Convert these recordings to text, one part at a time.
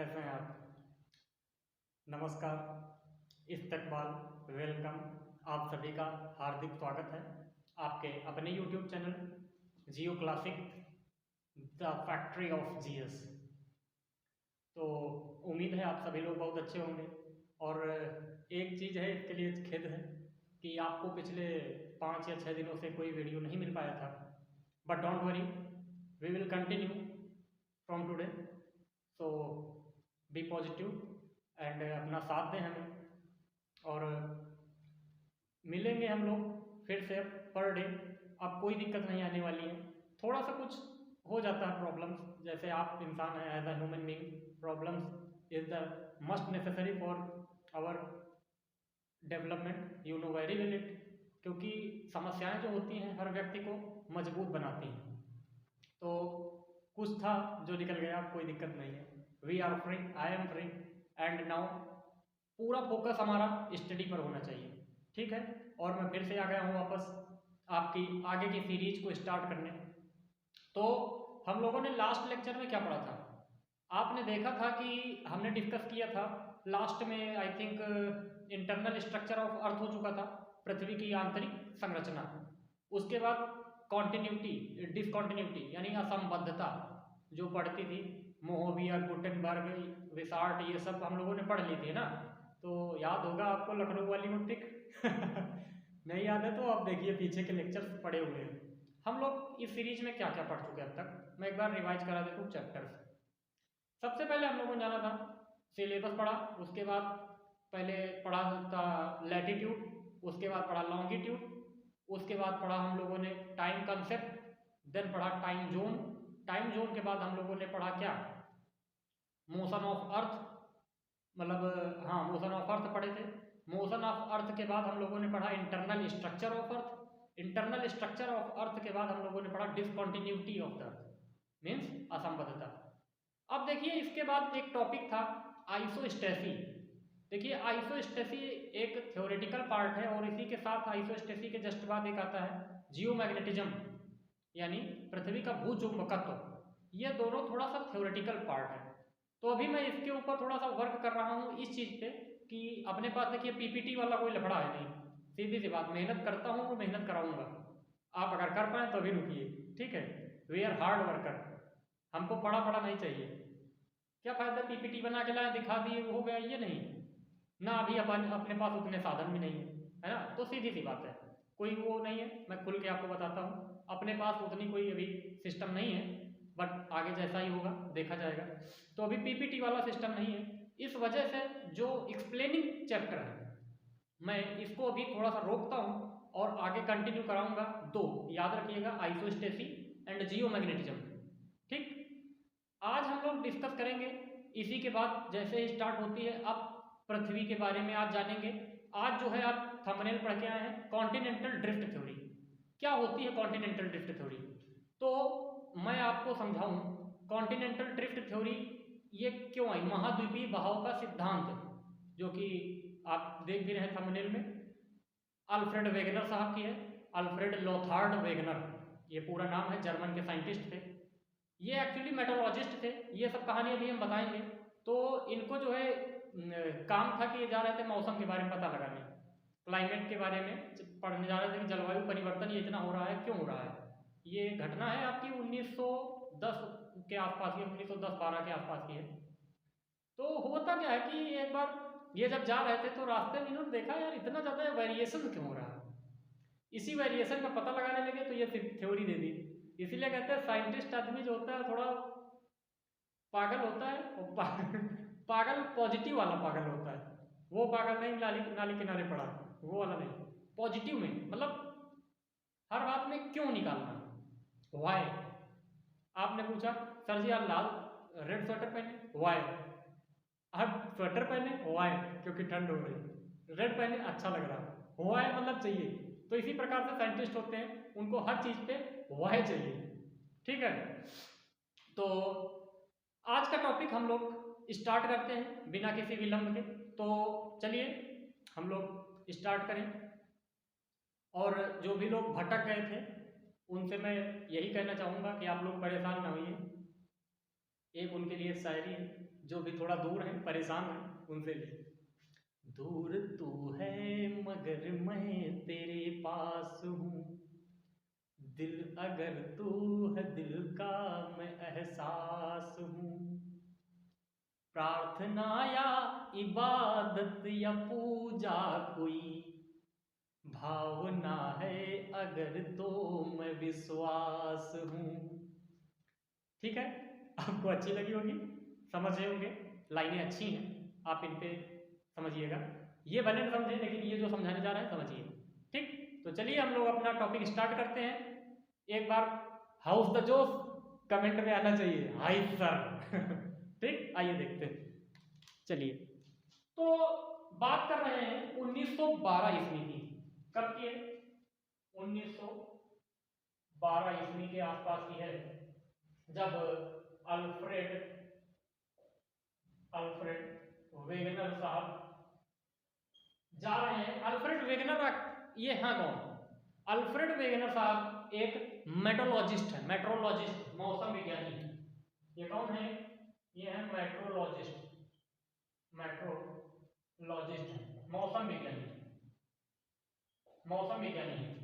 कैसे हैं आप? नमस्कार, इस्तकबाल, वेलकम। आप सभी का हार्दिक स्वागत है आपके अपने YouTube channel Jio classic the factory of GS. तो उम्मीद है आप सभी लोग बहुत अच्छे होंगे। और एक चीज़ है, इसके लिए खेद है कि आपको पिछले 5 या 6 दिनों से कोई वीडियो नहीं मिल पाया था। But don't worry, we will continue from today. So be positive and अपना साथ दें हमें, और मिलेंगे हम लोग फिर से पर डे। अब कोई दिक्कत नहीं आने वाली है। थोड़ा सा कुछ हो जाता है प्रॉब्लम्स, जैसे आप इंसान हैं, as a human being, problems is the must necessary for our development, you know very well it. क्योंकि समस्याएं जो होती हैं हर व्यक्ति को मजबूत बनाती हैं। तो कुछ था जो निकल गया, कोई दिक्कत नहीं है। We are free, I am free, and now पूरा फोकस हमारा स्टडी पर होना चाहिए, ठीक है। और मैं फिर से आ गया हूँ वापस आपकी आगे की सीरीज को स्टार्ट करने। तो हम लोगों ने लास्ट लेक्चर में क्या पढ़ा था? आपने देखा था कि हमने डिस्कस किया था लास्ट में, I think internal structure of अर्थ हो चुका था, पृथ्वी की आंतरिक संरचना। उसके बाद कॉन्टिन्यूटी, डिसकॉन्टिन्यूटी यानी असंबद्धता जो पढ़ती थी, मोहबियर, गुटेनबर्ग, विसार्ट, ये सब हम लोगों ने पढ़ ली थी ना। तो याद होगा आपको लखनऊ वाली वो ट्रिक नहीं याद है तो आप देखिए पीछे के लेक्चर्स पढ़े हुए हैं। हम लोग इस सीरीज में क्या क्या पढ़ चुके हैं अब तक, मैं एक बार रिवाइज करा देता हूँ चैप्टर्स। सबसे पहले हम लोगों ने जाना था, सिलेबस पढ़ा। उसके बाद पहले पढ़ा था लैटिट्यूड, उसके बाद पढ़ा लॉन्गिट्यूड, उसके बाद पढ़ा हम लोगों ने टाइम कंसेप्ट, देन पढ़ा टाइम जोन। टाइम जोन के बाद हम लोगों ने पढ़ा क्या? मोशन ऑफ अर्थ, मतलब हाँ, मोशन ऑफ अर्थ पढ़े थे। मोशन ऑफ अर्थ के बाद हम लोगों ने पढ़ा internal structure of earth. Internal structure of earth के बाद हम लोगों ने पढ़ा discontinuity of the earth, means असंबद्धता। अब देखिए इसके बाद एक टॉपिक था आइसोस्टेसी। देखिए आइसोस्टेसी एक थ्योरेटिकल पार्ट है, और इसी के साथ आइसोस्टेसी के जस्ट बाद एक आता है जियोमैग्नेटिज्म, यानी पृथ्वी का भूचुंबकत्व। ये दोनों थोड़ा सा थ्योरेटिकल पार्ट है। तो अभी मैं इसके ऊपर थोड़ा सा वर्क कर रहा हूँ इस चीज़ पे कि अपने पास देखिए पीपीटी वाला कोई लफड़ा है नहीं। सीधी सी बात, मेहनत करता हूँ और मेहनत कराऊंगा। आप अगर कर पाए तो अभी रुकिए, ठीक है। वी आर हार्ड वर्कर, हमको पढ़ा पढ़ा नहीं चाहिए। क्या फायदा पीपीटी बना के लाए, दिखा दिए, हो गया, ये नहीं ना। अभी अपने पास उतने साधन भी नहीं है ना। तो सीधी सी बात है, कोई वो नहीं है। मैं खुल के आपको बताता हूँ, अपने पास उतनी कोई अभी सिस्टम नहीं है, बट आगे जैसा ही होगा देखा जाएगा। तो अभी पीपीटी वाला सिस्टम नहीं है। इस वजह से जो एक्सप्लेनिंग चैप्टर है, मैं इसको अभी थोड़ा सा रोकता हूँ और आगे कंटिन्यू कराऊंगा। दो याद रखिएगा, आइसोस्टेसी एंड जियोमैग्नेटिज्म, ठीक। आज हम लोग डिस्कस करेंगे। इसी के बाद जैसे ही स्टार्ट होती है, अब पृथ्वी के बारे में आज जानेंगे। आज जो है आप थंबनेल पढ़ के आए हैं, कॉन्टिनेंटल ड्रिफ्ट थ्योरी। क्या होती है कॉन्टिनेंटल ड्रिफ्ट थ्योरी? तो मैं आपको समझाऊं कॉन्टिनेंटल ड्रिफ्ट थ्योरी ये क्यों आई। महाद्वीपीय बहाव का सिद्धांत, जो कि आप देख भी रहे हैं थंबनेल में, अल्फ्रेड वेगनर साहब की है। अल्फ्रेड लोथार्ड वेगनर, ये पूरा नाम है, जर्मन के साइंटिस्ट थे। ये एक्चुअली मेट्रोलॉजिस्ट थे। ये सब कहानी अभी हम बताएंगे। तो इनको जो है काम था कि ये जा रहे थे मौसम के बारे में पता लगाने, क्लाइमेट के बारे में पढ़ने जा रहे थे कि जलवायु परिवर्तन ये इतना हो रहा है, क्यों हो रहा है। ये घटना है आपकी 1910 के आसपास की, 1910-12 के आसपास की है। तो होता क्या है कि एक बार ये जब जा रहे थे तो रास्ते में इन्होंने देखा यार इतना ज़्यादा वेरिएशन क्यों हो रहा है। इसी वेरिएशन का पता लगाने लगे तो ये थ्योरी दे दी। इसीलिए कहते हैं साइंटिस्ट आदमी जो होता है थोड़ा पागल होता है, और पागल पॉजिटिव वाला पागल होता है। वो पागल नहीं नाली नाली किनारे पड़ा, वो वाला नहीं। पॉजिटिव में मतलब हर बात में क्यों निकालना, वाई। आपने पूछा सर जी आप लाल रेड स्वेटर पहने, वाई। आप स्वेटर पहने, वाई, क्योंकि ठंड हो रही। रेड पहने, अच्छा लग रहा, वाई मतलब चाहिए। तो इसी प्रकार से साइंटिस्ट होते हैं, उनको हर चीज पे वाई चाहिए, ठीक है। तो आज का टॉपिक हम लोग स्टार्ट करते हैं बिना किसी विलंब के। तो चलिए हम लोग स्टार्ट करें। और जो भी लोग भटक गए थे उनसे मैं यही कहना चाहूँगा कि आप लोग परेशान ना होइए। एक उनके लिए शायरी है, जो भी थोड़ा दूर हैं, परेशान हैं, उनसे लिए। दूर तू है मगर मैं तेरे पास हूँ, दिल अगर तू है दिल का मैं एहसास हूँ, प्रार्थना या इबादत या पूजा कोई भावना है अगर तो मैं विश्वास हूँ। ठीक है, आपको अच्छी लगी होगी, समझे होंगे, लाइनें अच्छी हैं, आप इन पे समझिएगा। ये भले न समझे लेकिन ये जो समझाने जा रहे हैं समझिए। ठीक, तो चलिए हम लोग अपना टॉपिक स्टार्ट करते हैं। एक बार हाउस द जोश कमेंट में आना चाहिए, हाय सर। ठीक, आइए देखते हैं। चलिए, तो बात कर रहे हैं 1912 ईस्वी की। कब की है? 1912 ईस्वी के आसपास की है, जब अल्फ्रेड वेगनर साहब जा रहे हैं। अल्फ्रेड वेगनर ये हाँ कौन? अल्फ्रेड वेगनर साहब एक मेट्रोलॉजिस्ट है, मेट्रोलॉजिस्ट, मौसम विज्ञानी। ये कौन है? ये है मेट्रोलॉजिस्ट, मेट्रोलॉजिस्ट है, मौसम विज्ञानी, मौसम विज्ञानी है।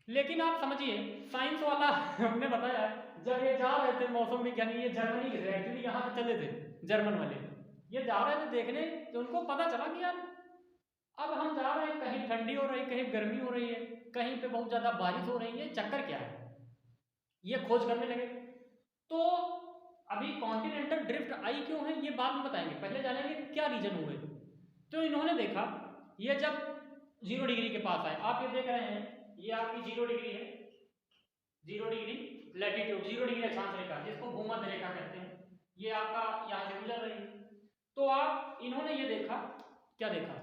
लेकिन आप समझिए, साइंस वाला हमने बताया जब ये जा रहे थे मौसम विज्ञानी, ये जर्मनी के थे एक्चुअली, यहाँ से चले थे जर्मन वाले। ये जा रहे थे देखने, तो उनको पता चला कि यार अब हम जा रहे हैं, कहीं ठंडी हो रही, कहीं गर्मी हो रही है, कहीं पे बहुत ज्यादा बारिश हो रही है, चक्कर क्या है? ये खोज करने लगे। तो अभी कॉन्टिनेंटल ड्रिफ्ट आई क्यों है ये बाद में बताएंगे, पहले जानेंगे क्या रीजन हुए। तो इन्होंने देखा, ये जब 0 डिग्री के पास आए, आप ये देख रहे हैं, ये आपकी 0 डिग्री है, 0 डिग्री लैटिट्यूड, 0 डिग्री अक्षांश रेखा, जिसको भूमध्य रेखा कहते हैं, ये आपका यहाँ से गुजर रही है। तो आप इन्होंने ये देखा, क्या देखा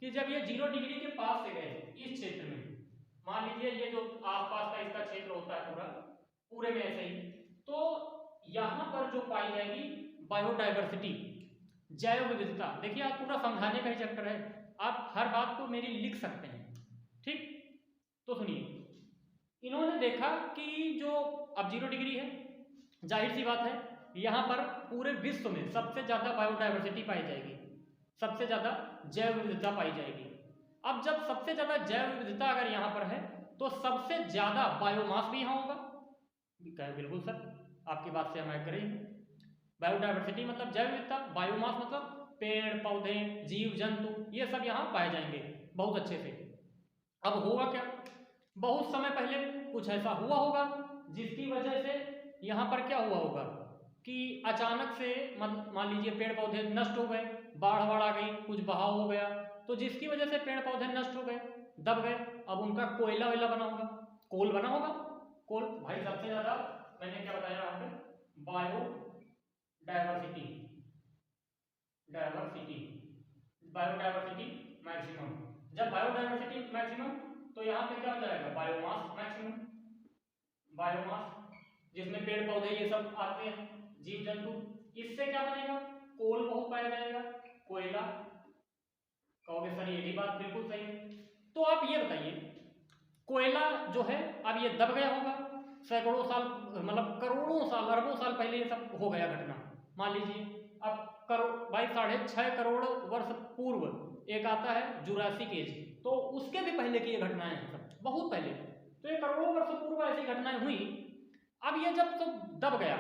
कि जब ये 0 डिग्री के पास से गए इस क्षेत्र में, मान लीजिए ये जो आसपास का इसका क्षेत्र होता है पूरा, पूरे में ऐसे ही, तो यहां पर जो पाई जाएगी बायोडाइवर्सिटी, जैव विविधता। देखिए आप पूरा समझाने का ही चैप्टर है, आप हर बात को मेरी लिख सकते हैं। ठीक, तो सुनिए, इन्होंने देखा कि जो अब 0 डिग्री है, जाहिर सी बात है यहां पर पूरे विश्व में सबसे ज्यादा बायोडाइवर्सिटी पाई जाएगी, सबसे ज्यादा जैव विविधता पाई जाएगी। अब जब सबसे ज्यादा जैव विविधता अगर यहाँ पर है, तो सबसे ज्यादा बायोमास भी यहाँ होगा। बिल्कुल सर, आपकी बात से हम एग्री हैं। बायोडाइवर्सिटी मतलब जैव विविधता, बायोमास मतलब पेड़ पौधे, जीव जंतु, ये सब यहाँ पाए जाएंगे बहुत अच्छे से। अब होगा क्या, बहुत समय पहले कुछ ऐसा हुआ होगा जिसकी वजह से यहाँ पर क्या हुआ होगा कि अचानक से मान लीजिए पेड़ पौधे नष्ट हो गए, बाढ़ आ गई, कुछ बहाव हो गया, तो जिसकी वजह से पेड़ पौधे नष्ट हो गए, दब गए। अब उनका कोयला वैला बना होगा, कोल बना होगा। कोल भाई सबसे ज्यादा मैंने क्या बताया वहां पे, बायो डायवर्सिटी, बायोडाइवर्सिटी मैक्सिमम। जब बायोडाइवर्सिटी मैक्सिमम, तो यहाँ पे क्या हो जाएगा, बायोमास मैक्सिमम, बायोमास जिसमें पेड़ पौधे ये सब आते हैं, जीव जंतु, इससे क्या बनेगा, कोल बहुत पाया जाएगा, कोयला। कहोगे सर ये भी बात बिल्कुल सही है। तो आप ये बताइए, कोयला जो है अब ये दब गया होगा, सैकड़ों साल मतलब करोड़ों साल, अरबों साल पहले ये सब हो गया घटना। मान लीजिए अब भाई 6.5 करोड़ वर्ष पूर्व एक आता है जुरासिक एज, तो उसके भी पहले की ये घटनाएं हैं सब, बहुत पहले। तो ये करोड़ों वर्ष पूर्व ऐसी घटनाएं हुई। अब ये जब सब दब गया,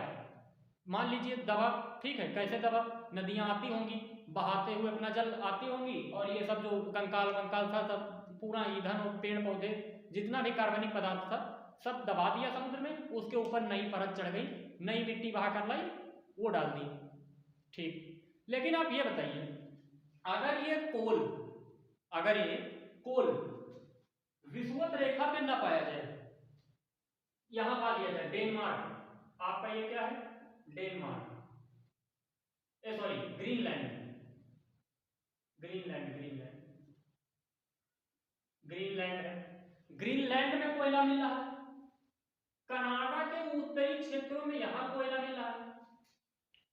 मान लीजिए दबा, ठीक है, कैसे दबा, नदियां आती होंगी, बहाते हुए अपना जल आती होंगी, और ये सब जो कंकाल वंकाल था सब पूरा ईंधन और पेड़ पौधे जितना भी कार्बनिक पदार्थ था सब दबा दिया समुद्र में, उसके ऊपर नई परत चढ़ गई, नई मिट्टी बहा कर लाई, वो डाल दी। ठीक, लेकिन आप ये बताइए, अगर ये कोल विषुवत रेखा पे न पाया जाए, यहां पा लिया जाए डेनमार्क, आपका ये क्या है, डेनमार्क, सॉरी ग्रीनलैंड, ग्रीनलैंड है, ग्रीनलैंड में कोयला मिल रहा है, कनाडा के उत्तरी क्षेत्रों में यहां कोयला मिल रहा है,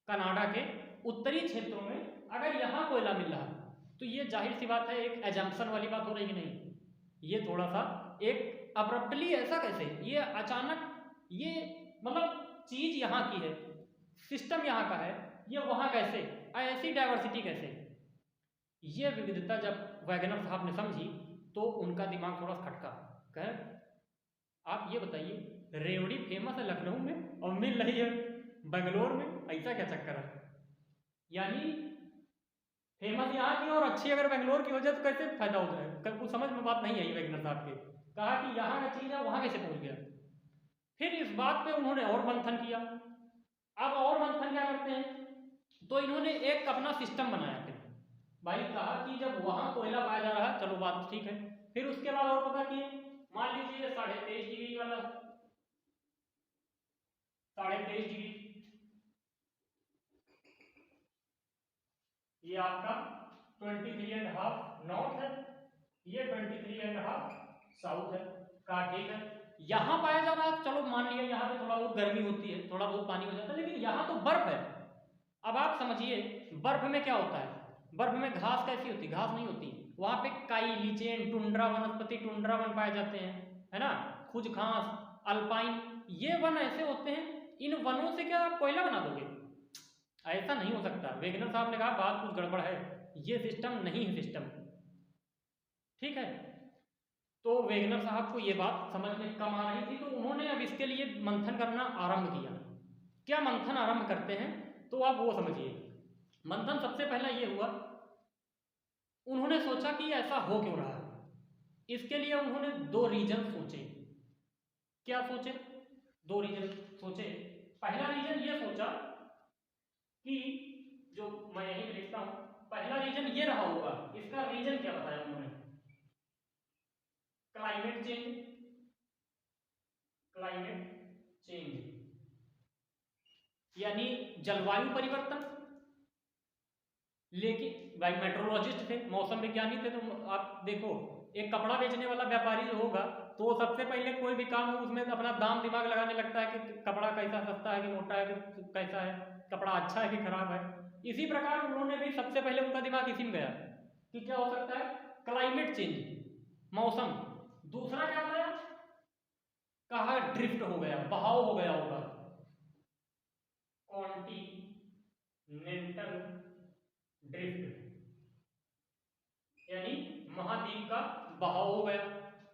कनाडा के उत्तरी क्षेत्रों में अगर यहां कोयला मिल रहा है, तो ये जाहिर सी बात है एक एजम्पशन वाली बात हो रही है कि नहीं, ये थोड़ा सा एक अब्रप्टली, ऐसा कैसे, ये अचानक, ये मतलब चीज यहाँ की है, सिस्टम यहाँ का है, ये वहां कैसे, ऐसी डाइवर्सिटी कैसे? ये विविधता जब वैगनर साहब ने समझी तो उनका दिमाग थोड़ा खटका। कह आप ये बताइए रेवड़ी फेमस है लखनऊ में और मिल रही है बेंगलोर में, ऐसा क्या चक्कर है? यानी फेमस यहाँ की और अच्छी अगर बेंगलोर की हो जाए तो कैसे फायदा हो जाए? कल कुछ समझ में बात नहीं आई वैगनर साहब के। कहा कि यहाँ का चीज है वहां कैसे पहुंच गया? फिर इस बात पे उन्होंने और मंथन किया। अब और मंथन क्या करते हैं, तो इन्होंने एक अपना सिस्टम बनाया। फिर भाई कहा कि जब वहां कोयला पाया जा रहा है, चलो बात ठीक है। फिर उसके बाद और पता किए, मान लीजिए 23.5 डिग्री वाला, 23.5 डिग्री ये आपका 23.5 नॉर्थ है, ये 23.5 साउथ है। कहा ठीक है, यहां पाया जा रहा है, चलो मान लिया यहाँ पे थोड़ा बहुत गर्मी होती है, थोड़ा बहुत पानी हो जाता है, लेकिन यहाँ तो बर्फ है। अब आप समझिए बर्फ में क्या होता है, बर्फ में घास कैसी होती है? घास नहीं होती वहां पे, काई, लीचेन, टुंड्रा वनस्पति, टुंड्रा वन पाए जाते हैं, है ना, खुज घास, अल्पाइन, ये वन ऐसे होते हैं। इन वनों से क्या आप कोयला बना दोगे? ऐसा नहीं हो सकता। वेगनर साहब ने कहा बात कुछ गड़बड़ है, ये सिस्टम नहीं है सिस्टम, ठीक है। तो वेगनर साहब को ये बात समझ में कम आ रही थी, तो उन्होंने अब इसके लिए मंथन करना आरंभ किया। क्या मंथन आरंभ करते हैं, तो आप वो समझिए। मंथन सबसे पहला ये हुआ, उन्होंने सोचा कि ऐसा हो क्यों रहा है। इसके लिए उन्होंने दो रीजन सोचे। क्या सोचे? दो रीजन सोचे। पहला रीजन ये सोचा कि, जो मैं यहीं लिखता हूं, पहला रीजन ये रहा होगा। इसका रीजन क्या बताया उन्होंने? क्लाइमेट चेंज, क्लाइमेट चेंज यानी जलवायु परिवर्तन। लेकिन भाई मेट्रोलॉजिस्ट थे, मौसम विज्ञानी थे, तो आप देखो एक कपड़ा बेचने वाला व्यापारी जो होगा तो सबसे पहले कोई भी काम हो उसमें अपना दाम दिमाग लगाने लगता है कि कपड़ा कैसा सस्ता है कि मोटा है कि कैसा है, कपड़ा अच्छा है कि खराब है। इसी प्रकार उन्होंने भी सबसे पहले उनका दिमाग इसी में गया कि क्या हो सकता है, क्लाइमेट चेंज, मौसम। दूसरा क्या बताया? कहा ड्रिफ्ट हो गया, बहाव हो गया होगा, कॉन्टिनेंटल ड्रिफ्ट यानी महाद्वीप का बहाव हो गया।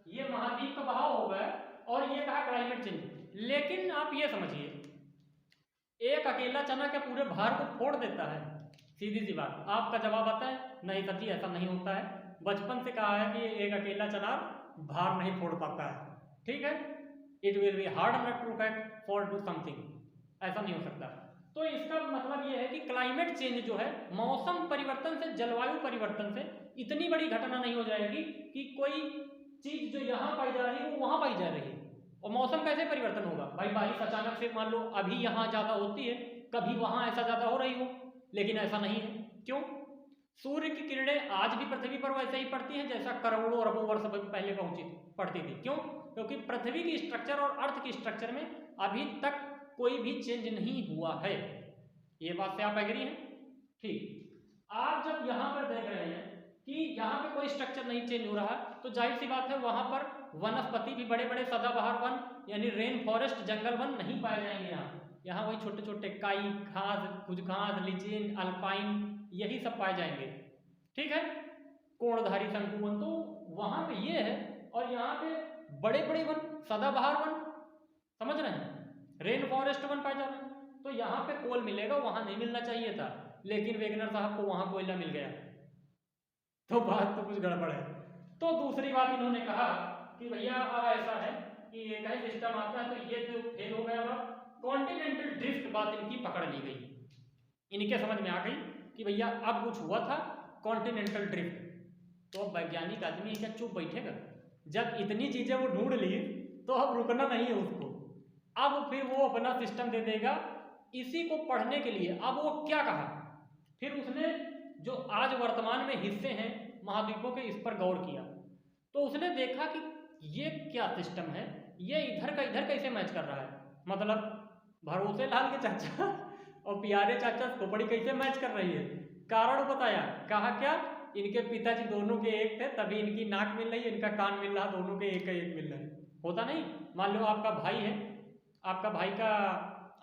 ये महाद्वीप का बहाव हो गया और ये कहा क्लाइमेट चेंज। लेकिन आप ये समझिए, एक अकेला चना क्या पूरे भार को फोड़ देता है? सीधी सी बात। आपका जवाब आता है नहीं सर जी ऐसा नहीं होता है। बचपन से कहा है कि एक अकेला चना भार नहीं फोड़ पाता है, ठीक है। It will be hard nut to fact for do something, ऐसा नहीं हो सकता। तो इसका मतलब यह है कि क्लाइमेट चेंज जो है, मौसम परिवर्तन से, जलवायु परिवर्तन से इतनी बड़ी घटना नहीं हो जाएगी कि कोई चीज जो यहाँ पाई जा रही है वो वहां पाई जा रही है। और मौसम कैसे परिवर्तन होगा? भाई बारिश अचानक से मान लो अभी यहाँ ज्यादा होती है, कभी वहां ऐसा ज्यादा हो रही हो, लेकिन ऐसा नहीं है। क्यों? सूर्य की किरणें आज भी पृथ्वी पर वैसे ही पड़ती हैं जैसा करोड़ों अरबों वर्ष पहले पड़ती थी। क्यों? क्योंकि पृथ्वी की स्ट्रक्चर और अर्थ की स्ट्रक्चर में अभी तक कोई भी चेंज नहीं हुआ है। ये बात से आप एग्री हैं? ठीक। आप जब यहां पर देख रहे हैं कि यहाँ पे कोई स्ट्रक्चर नहीं चेंज हो रहा, तो जाहिर सी बात है वहां पर वनस्पति भी, बड़े बड़े सदाबहार वन यानी रेन फॉरेस्ट, जंगल वन नहीं पाए जाएंगे। यहाँ वही छोटे छोटे काई, घास, कुछ घास, लिचेन, अल्पाइन, यही सब पाए जाएंगे, ठीक है। कोणधारी शंकु वन, तो वहां पे ये है। और यहाँ पे बड़े बड़े वन, सदाबहार वन, समझ रहे हैं, रेन फॉरेस्ट वन पाए जा रहे हैं। तो यहाँ पे कोल मिलेगा, वहां नहीं मिलना चाहिए था, लेकिन वेगनर साहब को वहां कोयला मिल गया, तो बात तो कुछ गड़बड़ है। तो दूसरी बात इन्होंने कहा कि भैया अब ऐसा है कि ये कहीं सिस्टम आता है, तो ये जो फेल हो गया, कॉन्टिनेंटल ड्रिफ्ट बात इनकी पकड़ ली गई, इनके समझ में आ गई कि भैया अब कुछ हुआ था, कॉन्टिनेंटल ड्रिफ्ट। तो अब वैज्ञानिक आदमी क्या चुप बैठेगा? जब इतनी चीजें वो ढूंढ ली तो अब रुकना नहीं है उसको, अब फिर वो अपना सिस्टम दे देगा इसी को पढ़ने के लिए। अब वो क्या कहा, फिर उसने जो आज वर्तमान में हिस्से हैं महाद्वीपों के, इस पर गौर किया। तो उसने देखा कि ये क्या सिस्टम है, ये इधर का इधर कैसे मैच कर रहा है। मतलब भरोसे लाल के चाचा और प्यारे चाचा खोपड़ी कैसे मैच कर रही है। कारण बताया, कहा क्या, इनके पिताजी दोनों के एक थे, तभी इनकी नाक मिल रही है, इनका कान मिल रहा, दोनों के एक का एक मिल रहा है। होता नहीं, मान लो आपका भाई है, आपका भाई का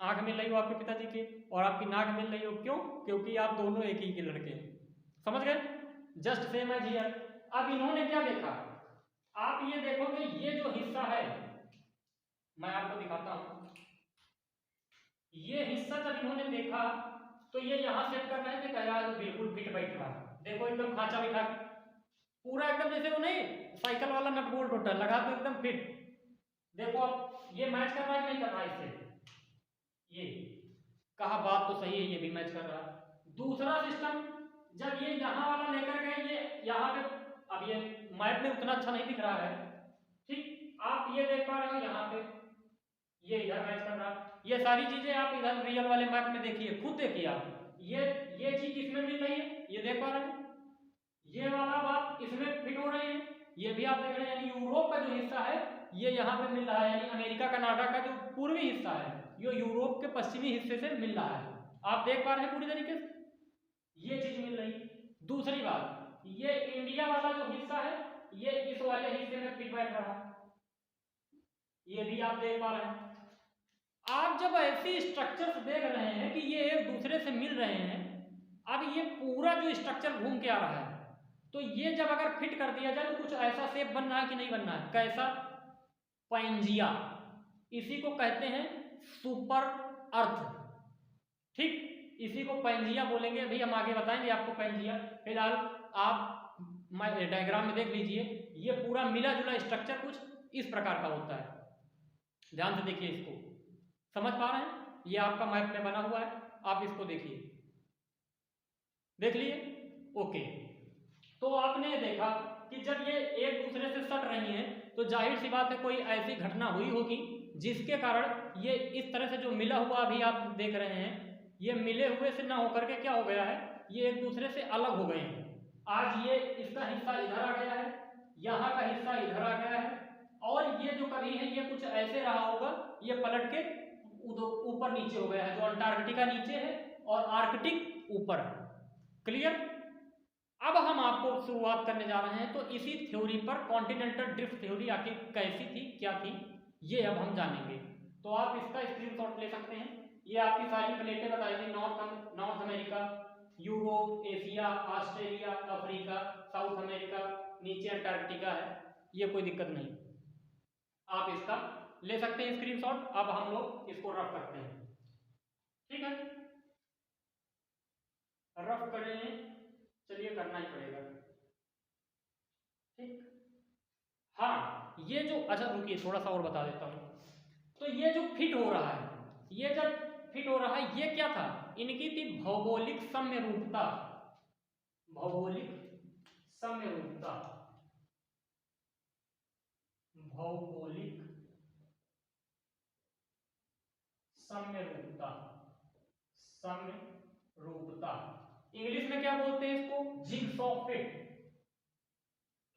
आंख मिल रही हो आपके पिताजी के, और आपकी नाक मिल रही हो, क्यों? क्योंकि आप दोनों एक ही के लड़के हैं। समझ गए? Just same as here. अब इन्होंने क्या देखा, आप ये देखोगे ये जो हिस्सा है, मैं आपको दिखाता हूं, ये हिस्सा जब इन्होंने देखा तो ये यहां सेट कर रहे थे, कह रहा है बिल्कुल फिट बैठ रहा है, देखो एकदम खांचा बिठा के पूरा एकदम जैसे वो नहीं साइकिल वाला नट बोल्ट होता है, लगा तो एकदम फिट। देखो अब ये मैच कर रहा है कि नहीं कर रहा है इससे, ये कहा बात तो सही है, ये भी मैच कर रहा है। दूसरा सिस्टम, जब ये यहां वाला लेकर गए, ये यहां पे, अब ये मैप में उतना अच्छा नहीं दिख रहा है, ठीक, आप ये देख पा रहे हो यहाँ पे ये इधर मैच कर रहा, ये सारी चीजें आप इधर रियल वाले मैप में देखिए, खुद देखिए आप, ये चीज इसमें मिल रही है, ये देख पा रहे हैं, ये वाला बात इसमें फिट हो रही है, ये भी आप देख रहे हैं, यानी यूरोप का जो हिस्सा है ये यहाँ पे मिल रहा है, यानी अमेरिका कनाडा का जो पूर्वी हिस्सा है ये यूरोप के पश्चिमी हिस्से से मिल रहा है, आप देख पा रहे हैं पूरी तरीके से, ये चीज मिल रही। दूसरी बात, ये इंडिया वाला जो हिस्सा है ये इस वाले हिस्से में फिट बैठ रहा है, ये भी आप देख पा रहे हैं। आप जब ऐसी स्ट्रक्चर्स देख रहे हैं कि ये एक दूसरे से मिल रहे हैं, अब ये पूरा जो स्ट्रक्चर घूम के आ रहा है, तो ये जब अगर फिट कर दिया जाए तो कुछ ऐसा शेप बन रहा है कि नहीं बन रहा है, कैसा? पैंजिया, इसी को कहते हैं सुपर अर्थ, ठीक, इसी को पैंजिया बोलेंगे, अभी हम आगे बताएंगे आपको पैंजिया। फिलहाल आप डायग्राम में देख लीजिए, ये पूरा मिला जुला स्ट्रक्चर कुछ इस प्रकार का होता है, ध्यान से देखिए इसको, समझ पा रहे हैं? ये आपका मैप में बना हुआ है, आप इसको देखिए, देख लिए? ओके, तो आपने देखा कि जब ये एक दूसरे से सट रही हैं तो जाहिर सी बात है कोई ऐसी घटना हुई होगी जिसके कारण ये इस तरह से जो मिला हुआ अभी आप देख रहे हैं, ये मिले हुए से ना होकर के क्या हो गया है, ये एक दूसरे से अलग हो गए हैं। आज ये इसका हिस्सा इधर आ गया है, यहाँ का हिस्सा इधर आ गया है, और ये जो कभी है ये कुछ ऐसे रहा होगा, ये पलट के ऊपर नीचे हो गया है, जो अंटार्कटिका नीचे है और आर्कटिक ऊपर है। क्लियर? अब हम आपको शुरुआत करने जा रहे हैं, तो इसी थ्योरी पर कॉन्टिनेंटल ड्रिफ्ट थ्योरी आखिर कैसी थी, क्या थी, ये अब हम जानेंगे। तो आप इसका स्क्रीनशॉट ले सकते हैं, ये आपकी सारी प्लेटें बताई थी, north America, Europe, Asia, Australia, Africa, south America, नीचे अंटार्कटिका है, ये कोई दिक्कत नहीं, आप इसका ले सकते हैं स्क्रीनशॉट। अब हम लोग इसको रफ करते हैं, ठीक है? रफ करें, चलिए करना ही पड़ेगा, ठीक। हाँ, ये जो, अच्छा रुकिए थोड़ा सा और बता देता हूँ, तो ये जो फिट हो रहा है, ये जब फिट हो रहा है, ये क्या था, इनकी थी भौगोलिक समरूपता, भौगोलिक समरूपता, भौगोलिक समरूपता, समरूपता, इंग्लिश में क्या बोलते हैं इसको, जिगसॉ फिट,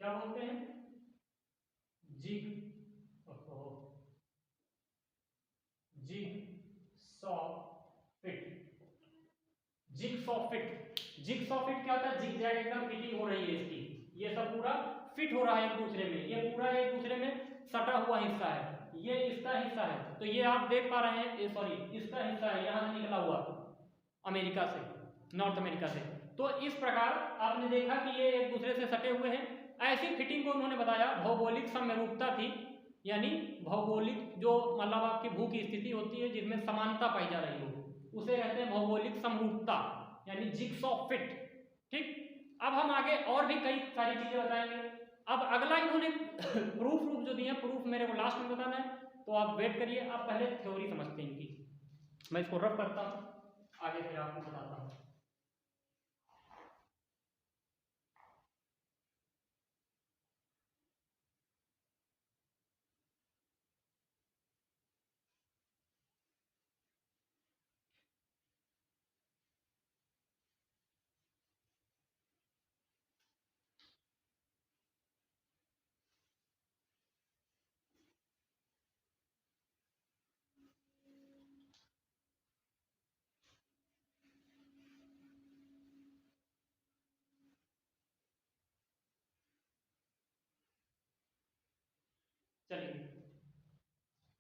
क्या बोलते हैं, jig jigsaw fit, jigsaw fit, jigsaw fit क्या होता है, जिगजैग एकदम फिटिंग हो रही है इसकी, ये सब पूरा फिट हो रहा है एक दूसरे में, ये पूरा एक दूसरे में सटा हुआ हिस्सा है, ये इसका हिस्सा है, तो ये आप देख पा रहे हैं, सॉरी इसका हिस्सा है, यहां से निकला हुआ अमेरिका से, नॉर्थ अमेरिका से, तो इस प्रकार आपने देखा कि ये एक दूसरे से सटे हुए हैं। ऐसी फिटिंग को उन्होंने बताया भौगोलिक समरूपता थी, यानी भौगोलिक जो मतलब आपकी भू की स्थिति होती है जिसमें समानता पाई जा रही हो, उसे कहते हैं भौगोलिक समरूपता, यानी जिगसॉ फिट, ठीक। अब हम आगे और भी कई सारी चीजें बताएंगे। अब अगला इन्होंने प्रूफ जो दिए, प्रूफ मेरे को लास्ट में बताना है, तो आप वेट करिए, आप पहले थ्योरी समझते हैं इनकी, मैं इसको रफ करता हूँ, आगे फिर आपको बताता हूँ। चलिए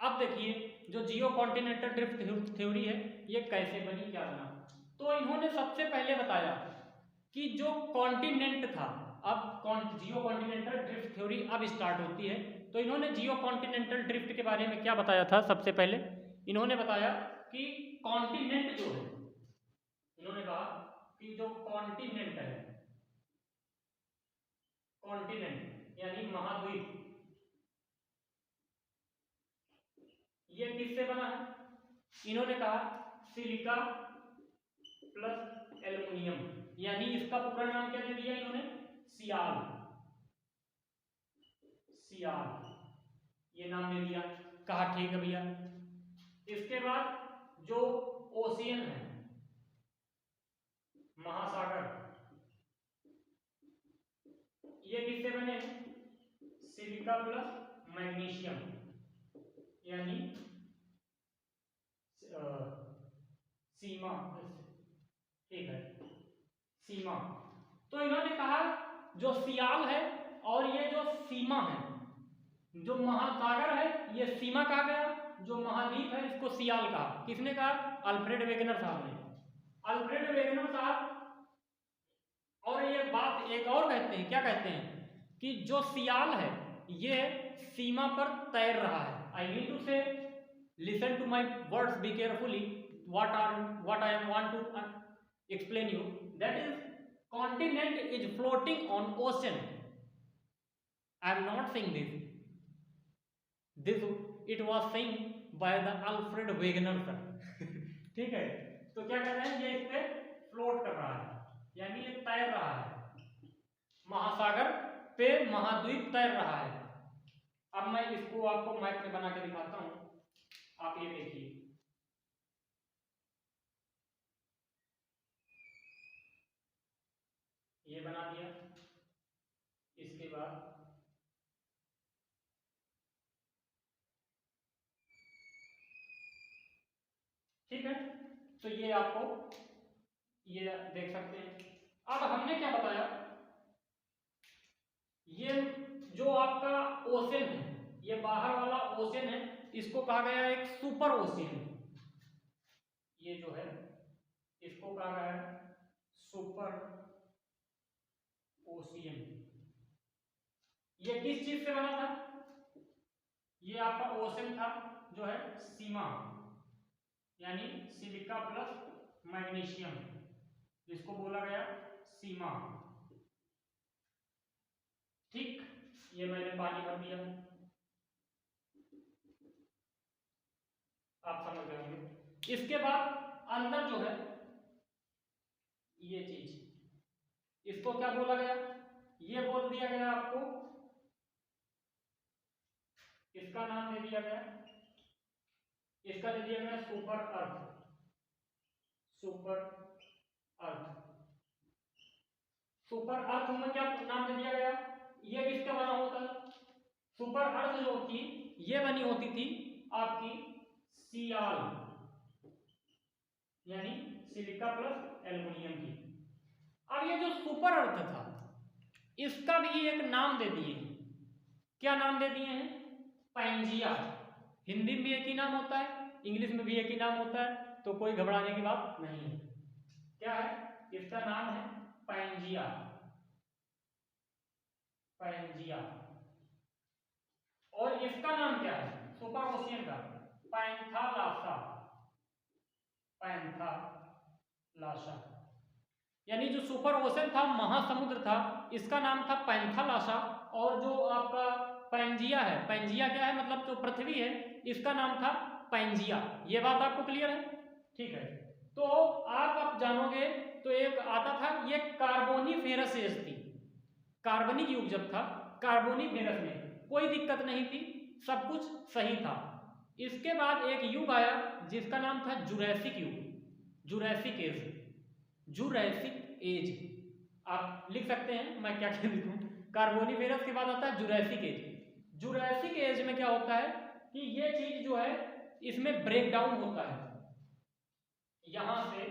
अब देखिए, जो जियो कॉन्टिनेंटल ड्रिफ्ट थ्योरी है ये कैसे बनी, क्या बना। तो इन्होंने सबसे पहले बताया कि जो कॉन्टिनेंट था, अब जियो कॉन्टिनेंटल ड्रिफ्ट थ्योरी अब स्टार्ट होती है। तो इन्होंने जियो कॉन्टिनेंटल ड्रिफ्ट के बारे में क्या बताया था, सबसे पहले इन्होंने बताया कि कॉन्टिनेंट जो है, इन्होंने कहा कि जो कॉन्टिनेंट है, कॉन्टिनेंट यानी महाद्वीप, ये किससे बना है। इन्होंने कहा सिलिका प्लस एल्युमिनियम, यानी इसका पूरा नाम क्या दे दिया इन्होंने, सियाल, सियाल ये नाम दे दिया। कहा ठीक है भैया। इसके बाद जो ओशियन है, महासागर, ये किससे बने हैं, सिलिका प्लस मैग्नीशियम, यानी सीमा, ठीक है सीमा। तो इन्होंने कहा जो सियाल है और ये जो सीमा है, जो महासागर है ये सीमा कहा गया, जो महाद्वीप है इसको सियाल कहा। किसने कहा, अल्फ्रेड वेगनर साहब ने, अल्फ्रेड वेगनर साहब। और ये बात एक और कहते हैं, क्या कहते हैं कि जो सियाल है ये सीमा पर तैर रहा है। I need to say listen to my words, be carefully what I am want to explain you, that is continent is floating on ocean. I am not saying this it was saying by the Alfred Wegener sir ठीक है। तो क्या कर रहे हैं, ये इस पे फ्लोट कर रहा है, यानी ये तैर रहा है, महासागर पे महाद्वीप तैर रहा है। अब मैं इसको आपको मैप में बना के दिखाता हूं, आप ये देखिए, ये बना दिया। इसके बाद ठीक है, तो ये आपको ये देख सकते हैं। अब हमने क्या बताया, ये जो आपका ओशन है, ये बाहर वाला ओशन है, इसको कहा गया एक सुपर ओशियन। ये जो है इसको कहा गया है सुपर ओशियन। ये किस चीज से बना था, ये आपका ओशन था जो है सीमा, यानी सिलिका प्लस मैग्नीशियम, जिसको बोला गया सीमा। ठीक, ये मैंने पानी भर दिया, आप समझ गए होंगे। इसके बाद अंदर जो है ये चीज, इसको क्या बोला गया, ये बोल दिया गया आपको, इसका नाम दे दिया गया, इसका दे दिया गया सुपर अर्थ, सुपर अर्थ। सुपर अर्थ में क्या नाम दे दिया गया, ये किसका बना होता है, सुपर अर्थ जो थी ये बनी होती थी आपकी सियाल, यानी सिलिका प्लस एल्युमिनियम की। अब ये जो सुपर अर्थ था इसका भी एक नाम दे दिए, क्या नाम दे दिए हैं, पैंजिया। हिंदी में भी एक ही नाम होता है, इंग्लिश में भी एक ही नाम होता है, तो कोई घबराने की बात नहीं है। क्या है, इसका नाम है पैंजिया, पैंजिया। और इसका नाम क्या है सुपर ओशियन का, पैंथालासा, पैंथालासा। यानी जो सुपर ओशन था, महासमुद्र था, इसका नाम था पैंथालासा। और जो आपका पैंजिया है, पैंजिया क्या है मतलब जो पृथ्वी है, इसका नाम था पैंजिया। ये बात आपको क्लियर है, ठीक है। तो आप अब जानोगे, तो एक आता था ये कार्बोनीफेरस एज थी, कार्बनिक युग जब था, कार्बोनीफेरस में कोई दिक्कत नहीं थी, सब कुछ सही था। इसके बाद एक युग आया जिसका नाम था जुरैसिक युग, जुरैसिक एज, जुरैसिक एज आप लिख सकते हैं, मैं क्या क्या लिखूं। कार्बोनीफेरस के बाद आता है जुरैसिक एज। जुरैसिक एज में क्या होता है कि ये चीज जो है इसमें ब्रेक डाउन होता है, यहां से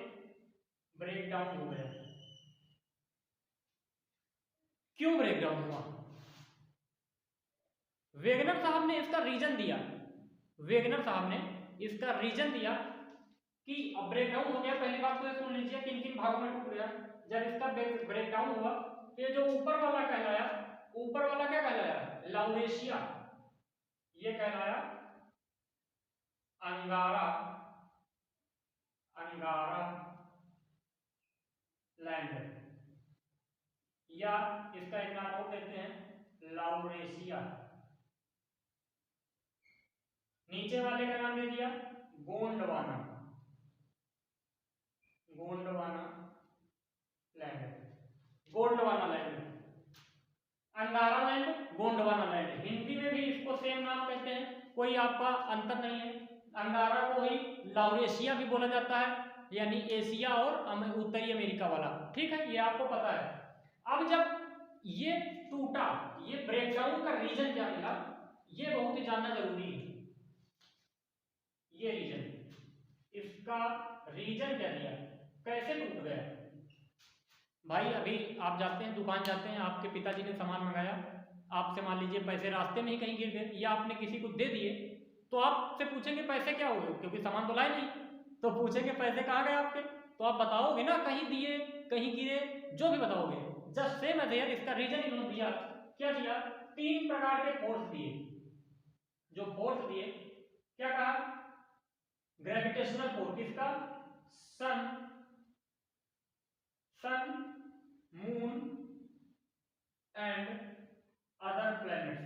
ब्रेक डाउन हो गया। क्यों ब्रेक डाउन हुआ, वेगनर साहब ने इसका रीजन दिया, वेगनर साहब ने इसका रीजन दिया कि अब ब्रेकडाउन हो गया। पहली बात तो ये सुन लीजिए किन किन भागों में टूट गया। जब इसका ब्रेकडाउन हुआ तो ये जो ऊपर वाला कहलाया, ऊपर वाला क्या कहलाया, लाउरेशिया, ये कहलाया अंगारा, अंगारा लैंड, या इसका एक नाम और देते हैं लाउरेशिया। नीचे वाले का नाम दे दिया गोंडवाना, गोंडवाना लैंड, गोंडवाना लैंड, अंगारा लैंड, गोंडवाना लैंड। हिंदी में भी इसको सेम नाम कहते हैं, कोई आपका अंतर नहीं है। अंगारा को ही लाउरेशिया भी बोला जाता है, यानी एशिया और उत्तरी अमेरिका वाला, ठीक है, ये आपको पता है। अब जब ये टूटा, ये ब्रेकडाउन का रीजन क्या मिला, ये बहुत ही जानना जरूरी है। ये रीजन, इसका रीजन क्या दिया, कैसे टूट गया। भाई अभी आप जाते हैं, दुकान जाते हैं, आपके पिताजी ने सामान मंगाया, आपसे मान लीजिए पैसे रास्ते में ही कहीं गिर गए या आपने किसी को दे दिए, तो आपसे पूछेंगे पैसे क्या हुए, क्योंकि सामान तो लाए नहीं, तो पूछेंगे पैसे कहाँ गए आपके, तो आप बताओगे ना कहीं दिए कहीं गिरे, जो भी बताओगे। जस्ट सेम एज हियर, इसका रीजन इन्होंने दिया, क्या दिया, 3 प्रकार के फोर्स दिए। जो फोर्स दिए क्या कहा, ग्रेविटेशनल फोर्स, किसका, sun, sun, moon and other planets,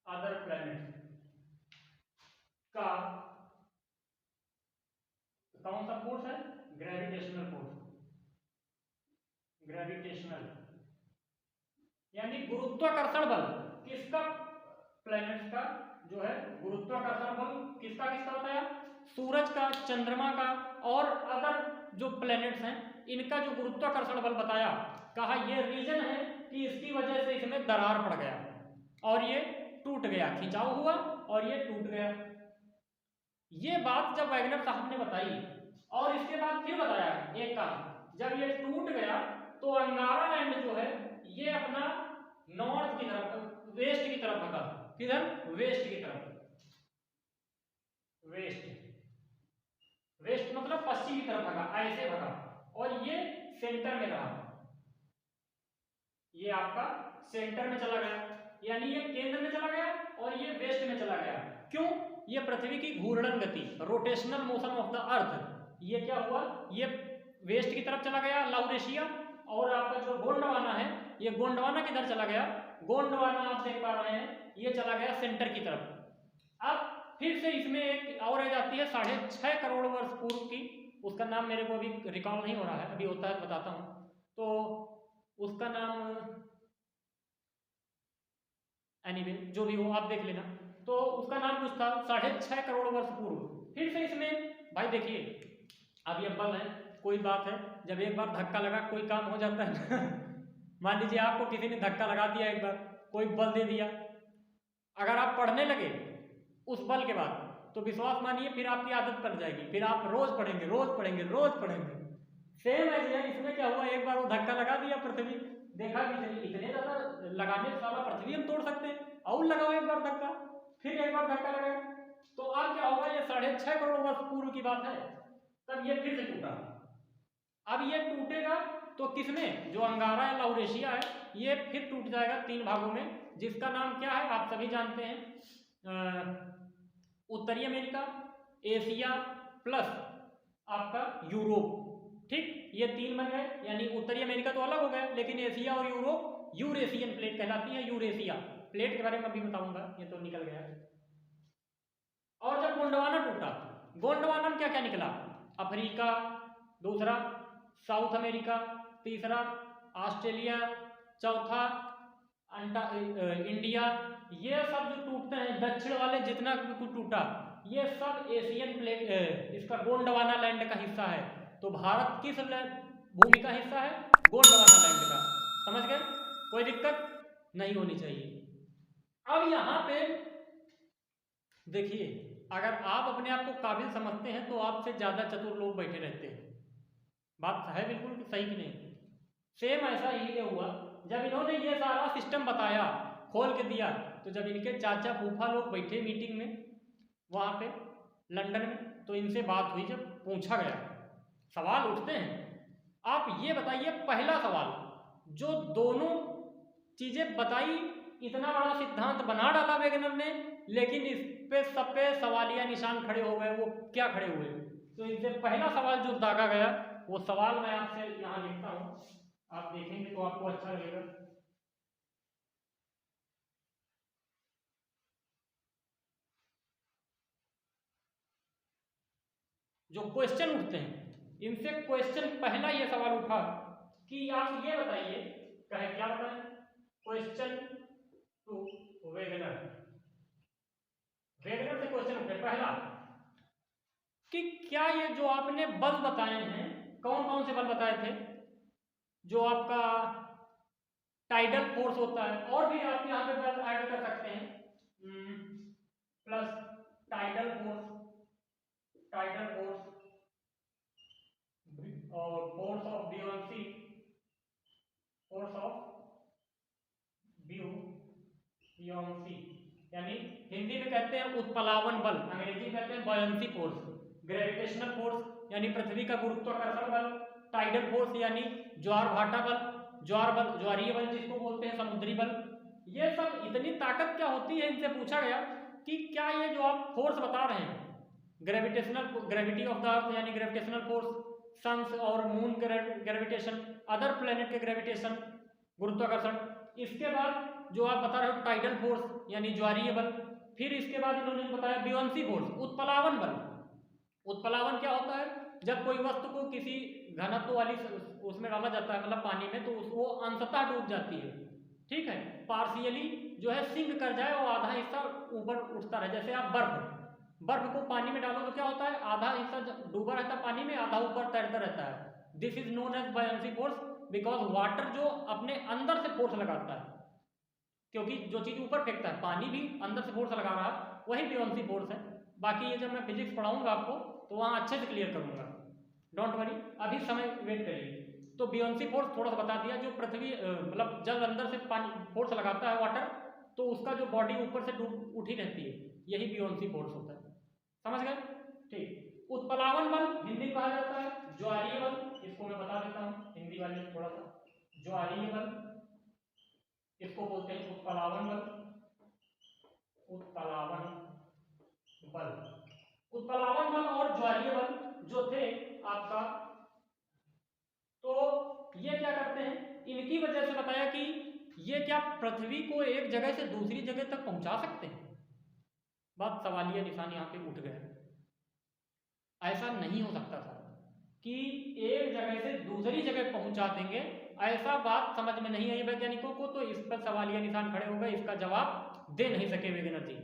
other planets का कौन सा फोर्स है, ग्रेविटेशनल फोर्स, ग्रेविटेशनल यानी गुरुत्वाकर्षण बल। किसका, प्लैनेट्स का जो है गुरुत्वाकर्षण बल, किसका किसका बताया, सूरज का, चंद्रमा का और अदर जो प्लैनेट्स हैं इनका जो गुरुत्वाकर्षण बल बताया। कहा ये रीजन है कि इसकी वजह से इसमें दरार पड़ गया और ये टूट गया, खिंचाव हुआ और ये टूट गया। ये बात जब वैगनर साहब ने बताई और इसके बाद फिर बताया एक काम, जब ये टूट गया तो अंगारा लैंड जो है ये अपना नॉर्थ की तरफ, वेस्ट की तरफ भगा। किधर, वेस्ट की तरफ, वेस्ट, वेस्ट मतलब पश्चिम की तरफ भगा, ऐसे भगा, और ये सेंटर में रहा, ये आपका सेंटर में चला गया, यानी ये केंद्र में चला गया और ये वेस्ट में चला गया। क्यों, ये पृथ्वी की घूर्णन गति, रोटेशनल मोशन ऑफ द अर्थ, ये क्या हुआ, ये वेस्ट की तरफ चला गया लाउरेशिया, और आपका जो गोंडवाना है ये गोंडवाना किधर चला गया, गोंडवाना आप देख पा रहे हैं ये चला गया सेंटर की तरफ। अब फिर से इसमें एक और आ जाती है 6.5 करोड़ वर्ष पूर्व की, उसका नाम मेरे को अभी रिकॉल नहीं हो रहा है, अभी होता है बताता हूं, तो उसका नाम एनीवे जो भी हो आप देख लेना, तो उसका नाम कुछ था 6.5 करोड़ वर्ष पूर्व। फिर से इसमें भाई देखिए, अब ये बल है, कोई बात है, जब एक बार धक्का लगा कोई काम हो जाता है मान लीजिए आपको किसी ने धक्का लगा दिया, एक बार कोई बल दे दिया, अगर आप पढ़ने लगे उस बल के बाद तो विश्वास मानिए फिर आपकी आदत पड़ जाएगी, फिर आप रोज पढ़ेंगे, रोज पढ़ेंगे, रोज पढ़ेंगे। सेम है, इसमें क्या हुआ, एक बार वो धक्का लगा दिया पृथ्वी, देखा कि इतने ज्यादा लगाने से सारा पृथ्वी हम तोड़ सकते हैं, और लगाओ एक बार धक्का, फिर एक बार धक्का लगाया, तो अब क्या होगा, ये 6.5 करोड़ वर्ष पूर्व की बात है, तब ये फिर से टूटा। अब ये टूटेगा तो किसमें, जो अंगारा या लाउरेशिया है ये फिर टूट जाएगा 3 भागों में, जिसका नाम क्या है आप सभी जानते हैं, उत्तरी अमेरिका, एशिया प्लस आपका यूरोप, ठीक, ये 3 बन गए, यानी उत्तरी अमेरिका तो अलग हो गया, लेकिन एशिया और यूरोप यूरेशियन प्लेट कहलाती है, यूरेशिया प्लेट के बारे में अभी बताऊंगा, ये तो निकल गया। और जब गोंडवाना टूटा, गोंडवाना में क्या क्या निकला, अफ्रीका, दूसरा साउथ अमेरिका, तीसरा ऑस्ट्रेलिया, चौथा इंडिया, ये सब जो टूटते हैं दक्षिण वाले जितना भी कुछ टूटा ये सब एशियन प्लेट, इसका गोंडवाना लैंड का हिस्सा है। तो भारत किस भूमि का हिस्सा है, गोंडवाना लैंड का, समझ गए, कोई दिक्कत नहीं होनी चाहिए। अब यहाँ पे देखिए, अगर आप अपने आप को काबिल समझते हैं तो आपसे ज्यादा चतुर लोग बैठे रहते हैं, बात है बिल्कुल सही कि नहीं। सेम ऐसा ही हुआ जब इन्होंने ये सारा सिस्टम बताया, खोल के दिया, तो जब इनके चाचा फूफा लोग बैठे मीटिंग में, वहाँ पे लंदन में, तो इनसे बात हुई, जब पूछा गया, सवाल उठते हैं, आप ये बताइए पहला सवाल, जो दोनों चीजें बताई, इतना बड़ा सिद्धांत बना डाला वेगनर ने, लेकिन इस पे सब पे सवालिया निशान खड़े हो गए, वो क्या खड़े हुए? तो इनसे पहला सवाल जो दागा गया, वो सवाल मैं आपसे यहाँ लिखता हूँ, आप देखेंगे तो आपको अच्छा लगेगा। जो क्वेश्चन उठते हैं, इनसे क्वेश्चन पहला ये सवाल उठा कि आप ये बताइए, कहे क्या बताएं, क्वेश्चन टू वेगनर, वेगनर से क्वेश्चन उठे पहला कि क्या ये जो आपने बल बताए हैं, कौन कौन से बल बताए थे? जो आपका टाइडल फोर्स होता है, और भी आप यहाँ पे बल ऐड कर सकते हैं, प्लस टाइडल फोर्स और फोर्स ऑफ बियोंसी, फोर्स ऑफ बियोंसी, यानी हिंदी में कहते हैं उत्प्लावन बल, अंग्रेजी में कहते हैं बॉयंसी फोर्स, ग्रेविटेशनल फोर्स यानी पृथ्वी का गुरुत्वाकर्षण बल, टाइडल फोर्स यानी ज्वार भाटा बल, ज्वार बल, ज्वारीय बल जिसको बोलते हैं, समुद्री बल। ये सब इतनी ताकत क्या होती है, इनसे पूछा गया कि क्या ये जो आप फोर्स बता रहे हैं, ग्रेविटेशनल, ग्रेविटी ऑफ द अर्थ यानी ग्रेविटेशनल फोर्स, सन्स और मून ग्रेविटेशन, अदर प्लेनेट के ग्रेविटेशन, गुरुत्वाकर्षण, इसके बाद जो आप बता रहे हो टाइडल फोर्स यानी ज्वारीय बल, फिर इसके बाद इन्होंने बताया बियोंसी फोर्स, उत्प्लावन बल। उत्प्लावन क्या होता है? जब कोई वस्तु को किसी घनत्व वाली उसमें डाला जाता है, मतलब पानी में, तो वो अंततः डूब जाती है, ठीक है, पार्शियली जो है सिंक कर जाए और आधा हिस्सा ऊपर उठता रहे। जैसे आप बर्फ को पानी में डालो तो क्या होता है, आधा हिस्सा डूबा रहता है पानी में, आधा ऊपर तैरता रहता है। This is known as buoyancy force, because water जो अपने अंदर से फोर्स लगाता है, क्योंकि जो चीज ऊपर फेंकता है, पानी भी अंदर से फोर्स लगा रहा है, वही बियोंसी फोर्स है। बाकी ये जब मैं फिजिक्स पढ़ाऊंगा आपको तो वहां अच्छे से क्लियर करूंगा, डोंट वरी, अभी समय वेट करिए। तो बियोंसी फोर्स थोड़ा सा बता दिया, जो पृथ्वी मतलब जल अंदर से पानी फोर्स लगाता है वाटर, तो उसका जो बॉडी ऊपर से डूब उठी रहती है, यही बियोंसी फोर्स होता है, समझ गए? ठीक। उत्प्लावन बल हिंदी कहा जाता है ज्वारीय बल, इसको मैं बता देता हूँ हिंदी वाले थोड़ा सा, ज्वारीय बल इसको बोलते हैं उत्प्लावन बल, उत्प्लावन बल, उत्प्लावन बल और ज्वारीय बल जो थे आपका, तो ये क्या करते हैं, इनकी वजह से बताया कि ये क्या पृथ्वी को एक जगह से दूसरी जगह तक पहुंचा सकते हैं? बात सवालिया निशान यहाँ पे उठ गया, ऐसा नहीं हो सकता था कि एक जगह से दूसरी जगह पहुंचा देंगे, ऐसा बात समझ में नहीं आई वैज्ञानिकों को, तो इस पर सवालिया निशान खड़े हो गए, इसका जवाब दे नहीं सके वेगनर जी।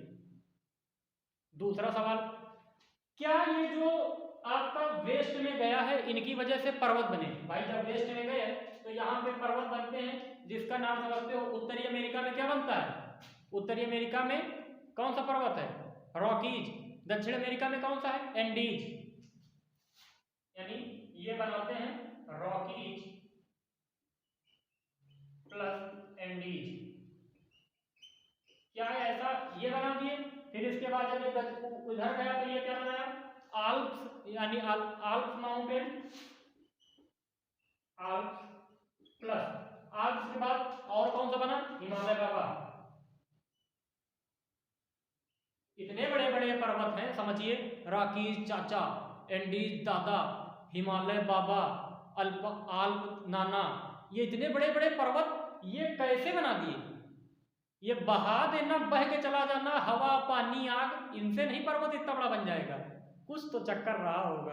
दूसरा सवाल, क्या ये जो आपका वेस्ट में गया है, इनकी वजह से पर्वत बने? भाई जब वेस्ट में गए तो यहाँ पे पर्वत बनते हैं, जिसका नाम समझते हो, उत्तरी अमेरिका में क्या बनता है? उत्तरी अमेरिका में कौन सा पर्वत है? रॉकीज। दक्षिण अमेरिका में कौन सा है? एंडीज, यानी ये बनाते हैं रॉकीज प्लस एंडीज, क्या है ऐसा, ये बना दिए। फिर इसके बाद जब ये उधर गया तो ये क्या बनाया? आल्प्स, यानी Alps mountain, Alps plus, Alps के बाद और कौन सा बना? हिमालय बाबा। इतने बड़े बड़े पर्वत हैं, समझिए, रॉकीज चाचा, एंडीज दादा, हिमालय बाबा, आल्प नाना, ये इतने बड़े बड़े पर्वत ये कैसे बना दिए? ये बहा देना, बह के चला जाना, हवा पानी आग, इनसे नहीं पर्वत इतना बड़ा बन जाएगा, कुछ तो चक्कर रहा होगा।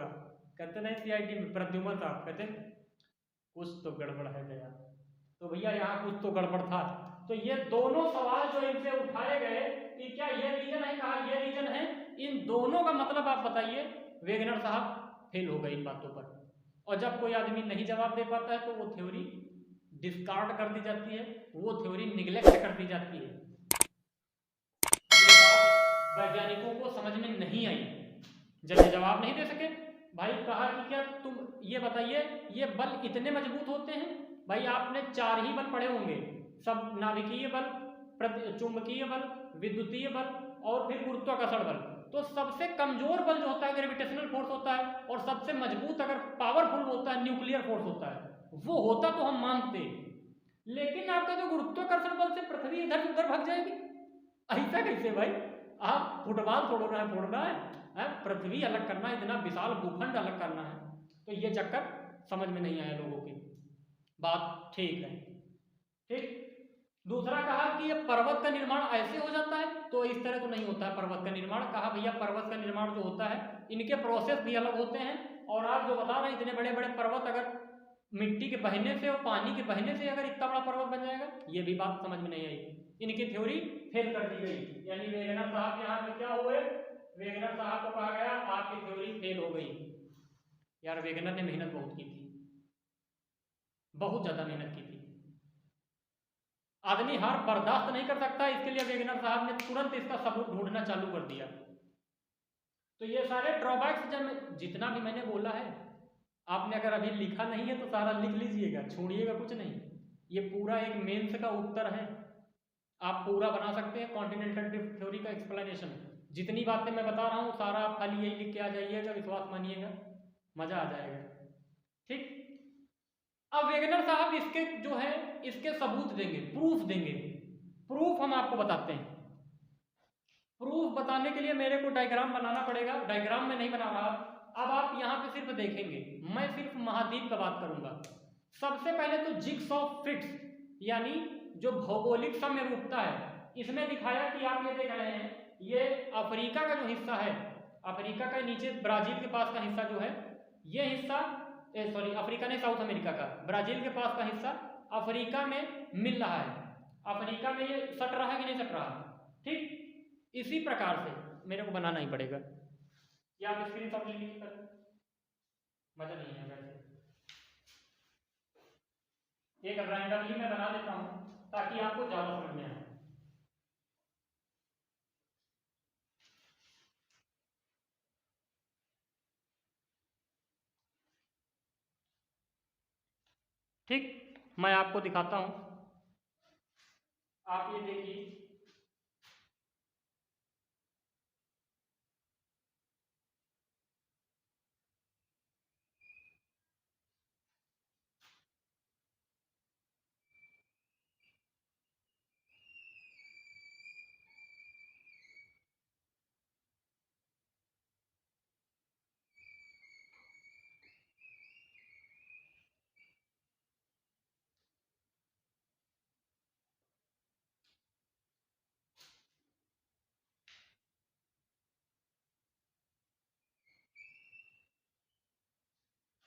कहते नहीं सीआईडी में प्रद्युमन साहब कहते कुछ तो गड़बड़ है गया, तो भैया यहाँ कुछ तो गड़बड़ था। तो ये दोनों सवाल जो इनसे उठाए गए कि क्या ये रीजन है, कहा ये रीजन है, इन दोनों का मतलब आप बताइए। वेगनर साहब फेल हो गए इन बातों पर, और जब कोई आदमी नहीं जवाब दे पाता है तो वो थ्योरी डिस्कार्ड कर दी जाती है, वो थ्योरी निगलेक्ट कर दी जाती है। वैज्ञानिकों को समझ में नहीं आई, जब ये जवाब नहीं दे सके, भाई कहा कि क्या तुम ये बताइए ये बल इतने मजबूत होते हैं? भाई आपने 4 ही बल पढ़े होंगे, सब नाभिकीय बल, चुंबकीय बल, विद्युतीय बल और फिर गुरुत्वाकर्षण बल, तो सबसे कमजोर बल जो होता है ग्रेविटेशनल फोर्स होता है, और सबसे मजबूत अगर पावरफुल होता है न्यूक्लियर फोर्स होता है। वो होता तो हम मानते, लेकिन आपका जो गुरुत्वाकर्षण बल से पृथ्वी इधर से उधर भाग जाएगी, ऐसा कैसे भाई? आप फुटबॉल तोड़ना है, फोड़ना है, पृथ्वी अलग करना है, इतना विशाल भूखंड अलग करना है, तो ये चक्कर समझ में नहीं आया लोगों की। बात ठीक है, ठीक। दूसरा कहा कि ये पर्वत का निर्माण ऐसे हो जाता है, तो इस तरह तो नहीं होता है पर्वत का निर्माण। कहा भैया पर्वत का निर्माण जो होता है इनके प्रोसेस भी अलग होते हैं, और आप जो बता रहे हैं इतने बड़े बड़े पर्वत अगर मिट्टी के बहने से और पानी के बहने से अगर इतना बड़ा पर्वत बन जाएगा, ये भी बात समझ में नहीं आई। इनकी थ्योरी फेल कर दी गई, यानी वेगनर साहब यहाँ पे क्या हुए, वेगनर साहब को कहा गया आपकी थ्योरी फेल हो गई। यार वेगनर ने मेहनत बहुत की थी, बहुत ज्यादा मेहनत की थी। आदमी हार बर्दाश्त नहीं कर सकता, इसके लिए वेगनर साहब ने तुरंत इसका सबूत ढूंढना चालू कर दिया। तो ये सारे ड्रॉबैक्स जब जितना भी मैंने बोला है, आपने अगर अभी लिखा नहीं है तो सारा लिख लीजिएगा, छोड़िएगा कुछ नहीं। ये पूरा एक मेंस का उत्तर है, आप पूरा बना सकते हैं कॉन्टिनेंटल ड्रिफ्ट थ्योरी का एक्सप्लेनेशन। जितनी बातें मैं बता रहा हूँ सारा आप खाली यही लिख के आ जाइएगा, विश्वास मानिएगा, मजा आ जाएगा, ठीक। अब वेगनर साहब इसके जो है इसके सबूत देंगे, प्रूफ देंगे। प्रूफ हम आपको बताते हैं। प्रूफ बताने के लिए मेरे को डायग्राम बनाना पड़ेगा, डायग्राम में नहीं बना रहा। अब आप यहाँ पे सिर्फ देखेंगे, मैं सिर्फ महाद्वीप का बात करूंगा। सबसे पहले तो जिग्सॉ फिट्स, यानी जो भौगोलिक समरूपता है, इसमें दिखाया कि आप ये देख रहे हैं, ये अफ्रीका का जो हिस्सा है, अफ्रीका का नीचे ब्राजील के पास का हिस्सा जो है, ये हिस्सा सॉरी अफ्रीका नहीं, साउथ अमेरिका का, ब्राजील के पास का हिस्सा अफ्रीका में मिल रहा है। अफ्रीका में ये सट रहा है कि नहीं सट रहा, ठीक। इसी प्रकार से मेरे को बनाना ही पड़ेगा, या आप स्क्रीन शॉट ले लीजिए, मजा नहीं है वैसे। एक रैंडमली मैं बना देता हूं ताकि आपको ज्यादा समझ में आए। ठीक, मैं आपको दिखाता हूं, आप ये देखिए।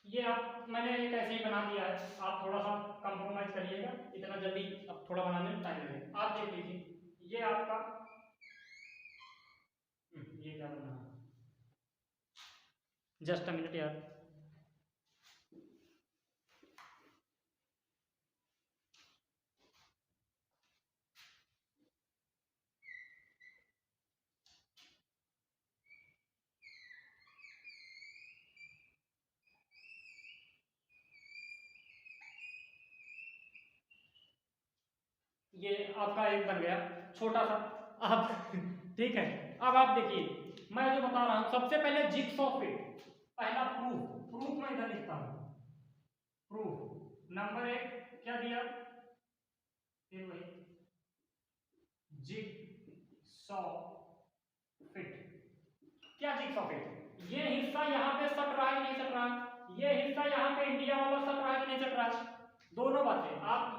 ये आप मैंने एक ऐसे ही बना दिया है, आप थोड़ा सा कंप्रोमाइज करिएगा, इतना जल्दी अब थोड़ा बनाने में टाइम लगेगा। आप देख लीजिए, ये आपका ये क्या बना है, जस्ट अ मिनट यार। ये आपका एक बन गया छोटा सा, आप ठीक है। अब आप देखिए मैं जो बता रहा हूं, सबसे पहले जिग्सॉ फिट, पहला प्रूफ, प्रूफ मैं इधर लिखता हूं, प्रूफ नंबर 1 क्या दिया, फिर वही जिग्सॉ फिट। क्या जिग्सॉ फिट, ये हिस्सा यहाँ पे सट रहा है कि नहीं सट रहा, ये हिस्सा यहाँ पे इंडिया वाला सट रहा है कि नहीं सट रहा, दोनों बातें आप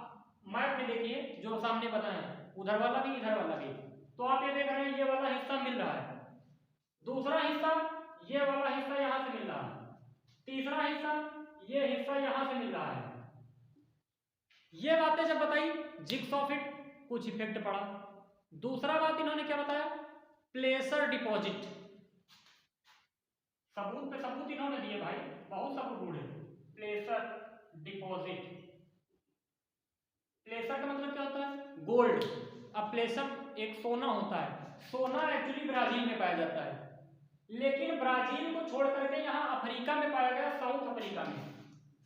मैप में देखिए जो सामने बताए, उधर वाला भी इधर वाला भी, तो आप ये देख रहे हैं ये वाला हिस्सा मिल रहा है, दूसरा हिस्सा ये वाला हिस्सा यहां से मिल रहा है, तीसरा हिस्सा ये हिस्सा यहां से मिल रहा है। ये बातें जब बताई जिग्सॉ फिट, कुछ इफेक्ट पड़ा। दूसरा बात इन्होंने क्या बताया, प्लेसर डिपॉजिट, सबूत पे सबूत इन्होंने दिए भाई, बहुत सबूत ढूंढे। प्लेसर डिपॉजिट, प्लेसर का मतलब क्या होता है, गोल्ड। अब प्लेसर एक सोना होता है, सोना एक्चुअली ब्राजील में पाया जाता है, लेकिन ब्राजील को छोड़ करके यहाँ अफ्रीका में पाया गया, साउथ अफ्रीका में।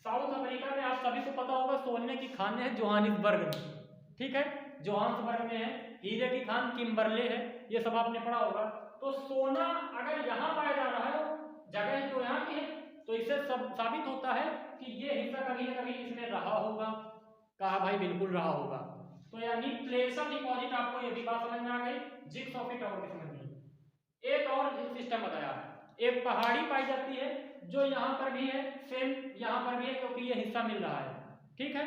साउथ अफ्रीका में आप सभी को पता होगा सोने की खान है जोहानिसबर्ग में, ठीक है, जोहानिसबर्ग में है, हीरे की खान किम्बरले है, ये सब आपने पढ़ा होगा। तो सोना अगर यहाँ पाया जा रहा है, जगह जो यहाँ की है, तो इससे सब साबित होता है कि ये हिस्सा कभी ना कभी इसमें रहा होगा। कहा भाई बिल्कुल रहा होगा। तो यानी प्लेस ऑफ डिपॉजिट, आपको ये भी बात समझ में आ गई, जिग्स ऑफ इट और भी समझ में। एक और सिस्टम बताया, एक पहाड़ी पाई जाती है जो यहाँ पर भी है, सेम यहाँ पर भी है, क्योंकि ये हिस्सा मिल रहा है। ठीक है,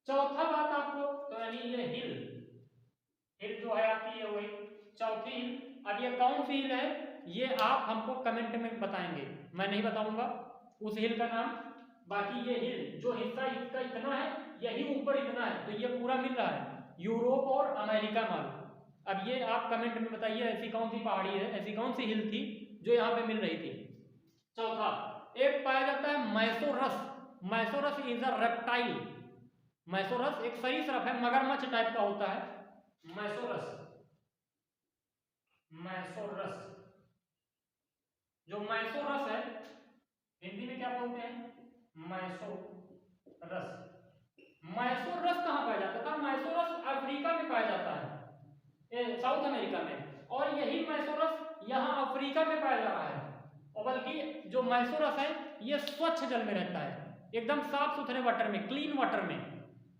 चौथा बात आपको, तो यानी ये हिल, हिल जो है आपकी ये हुई चौथी हिल। अब ये कौन सी हिल है ये आप हमको कमेंट में बताएंगे, मैं नहीं बताऊंगा उस हिल का नाम। बाकी ये हिल जो हिस्सा इसका इतना है, यही ऊपर इतना है, तो ये पूरा मिल रहा है यूरोप और अमेरिका माल। अब ये आप कमेंट में बताइए ऐसी कौन सी पहाड़ी है, ऐसी कौन सी हिल थी जो यहाँ पे मिल रही थी। चौथा, एक पाया जाता है मैसोरस। मैसोरस इज अ रेप्टाइल। मैसोरस एक सरीसृप है, मगरमच्छ टाइप का होता है। मैसोरस, मैसोरस, जो मैसोरस है हिंदी में क्या बोलते हैं, मैसोरस। मैसोरस कहाँ पाया जाता था, मैसोरस अफ्रीका में पाया जाता है, साउथ अमेरिका में, और यही मैसोरस यहाँ अफ्रीका में पाया जा रहा है। और बल्कि जो मैसोरस है ये स्वच्छ जल में रहता है, एकदम साफ सुथरे वाटर में, क्लीन वाटर में।